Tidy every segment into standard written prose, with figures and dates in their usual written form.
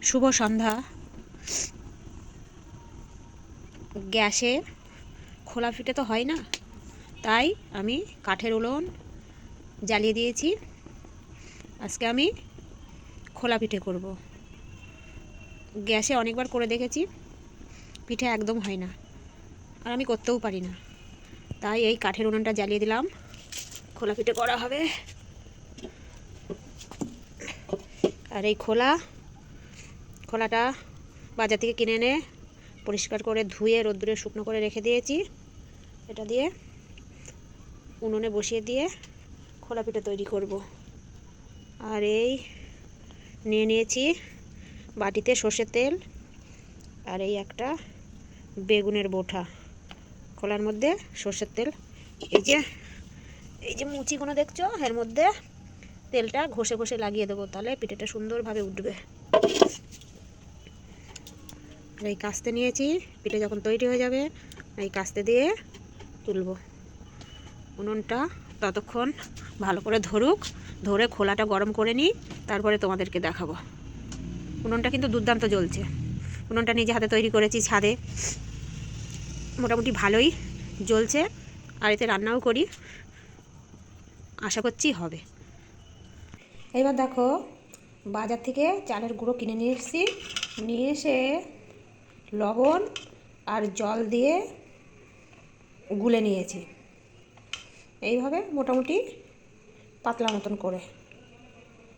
শুভ সন্ধ্যা। গ্যাসে খোলা পিঠে তো হয় না, তাই আমি কাঠের উনুন জ্বালিয়ে দিয়েছি। আজকে আমি খোলা পিঠে করব। গ্যাসে অনেকবার করে দেখেছি, পিঠে একদম হয় না, আর আমি করতেও পারি না। তাই এই কাঠের উনুনটা জ্বালিয়ে দিলাম, খোলা পিঠে করা হবে। আর এই খোলাটা বাজার থেকে কিনে এনে পরিষ্কার করে ধুয়ে রোদ্দুরে শুকনো করে রেখে দিয়েছি। এটা দিয়ে উনুনে বসিয়ে দিয়ে খোলা পিঠে তৈরি করব। আর এই নিয়ে নিয়েছি বাটিতে সর্ষের তেল, আর এই একটা বেগুনের বোঁটা, খোলার মধ্যে সর্ষের তেল। এই যে মুচিগুলো দেখছো, এর মধ্যে তেলটা ঘষে ঘষে লাগিয়ে দেবো, তাহলে পিঠেটা সুন্দরভাবে উঠবে। আর এই কাস্তে নিয়েছি, পিঠে যখন তৈরি হয়ে যাবে এই কাস্তে দিয়ে তুলব। উনুনটা ততক্ষণ ভালো করে ধরে খোলাটা গরম করে নিই, তারপরে তোমাদেরকে দেখাবো। উনুনটা কিন্তু দুর্দান্ত জ্বলছে। উনুনটা নিজে হাতে তৈরি করেছি ছাদে, মোটামুটি ভালোই জ্বলছে। আর এতে রান্নাও করি, আশা করছি হবে। এবার দেখো, বাজার থেকে চালের গুঁড়ো কিনে নিয়ে এসেছি। নিয়ে এসে লবণ আর জল দিয়ে গুলে নিয়েছি, এইভাবে মোটামুটি পাতলা মতন করে।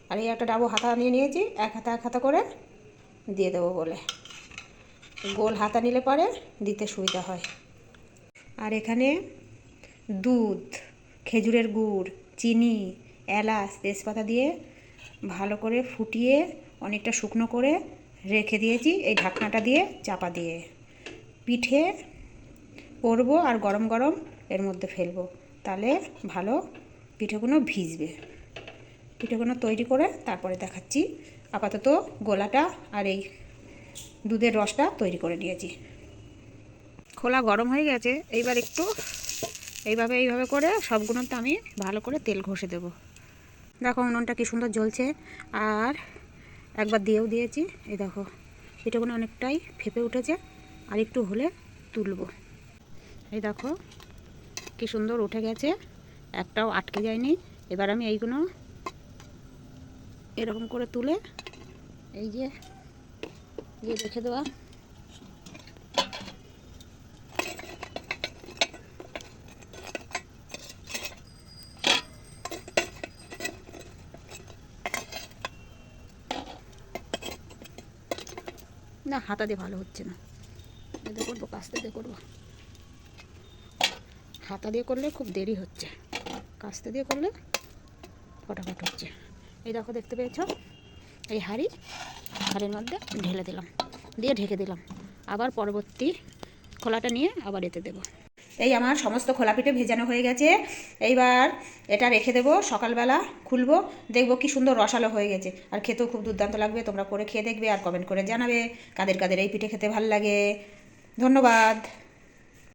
আর এই একটা ডাবো হাতা নিয়ে নিয়েছি, এক হাতা করে দিয়ে দেবো বলে। গোল হাতা নিলে পরে দিতে সুবিধা হয়। আর এখানে দুধ, খেজুরের গুড়, চিনি, এলাচ, তেজপাতা দিয়ে ভালো করে ফুটিয়ে অনেকটা শুকনো করে রেখে দিয়েছি এই ঢাকনাটা দিয়ে চাপা দিয়ে। পিঠে করবো আর গরম গরম এর মধ্যে ফেলবো, তাহলে ভালো পিঠেগুলো ভিজবে। পিঠেগুলো তৈরি করে তারপরে দেখাচ্ছি। আপাতত গোলাটা আর এই দুধের রসটা তৈরি করে নিয়েছি। খোলা গরম হয়ে গেছে, এইবার একটু এইভাবে করে সবগুলোতে আমি ভালো করে তেল ঘষে দেব। দেখো উনুনটা কি সুন্দর জ্বলছে, আর একবার দিয়েও দিয়েছি। এই দেখো পিঠেগুলো অনেকটাই ফেপে উঠেছে, আর একটু হলে তুলব। এই দেখো কি সুন্দর উঠে গেছে, একটাও আটকে যায়নি। এবার আমি এইগুলো এরকম করে তুলে এই যে রেখে দেওয়া। না, হাতা দিয়ে ভালো হচ্ছে না, এতে করবো কাস্তে দিয়ে করবো। হাতা দিয়ে করলে খুব দেরি হচ্ছে, কাস্তে দিয়ে করলে ফটাফট হচ্ছে। এই দেখো, দেখতে পেয়েছো, এই হাঁড়ির মধ্যে ঢেলে দিলাম, দিয়ে ঢেকে দিলাম। আবার পরবর্তী খোলাটা নিয়ে আবার এতে দেবো। এই আমার সমস্ত খোলা পিঠে ভেজানো হয়ে গেছে। এইবার এটা রেখে দেবো, সকালবেলা খুলবো, দেখবো কি সুন্দর রসালো হয়ে গেছে। আর খেতেও খুব দুর্দান্ত লাগবে। তোমরা করে খেয়ে দেখবে আর কমেন্ট করে জানাবে কাদের কাদের এই পিঠে খেতে ভালো লাগে। ধন্যবাদ।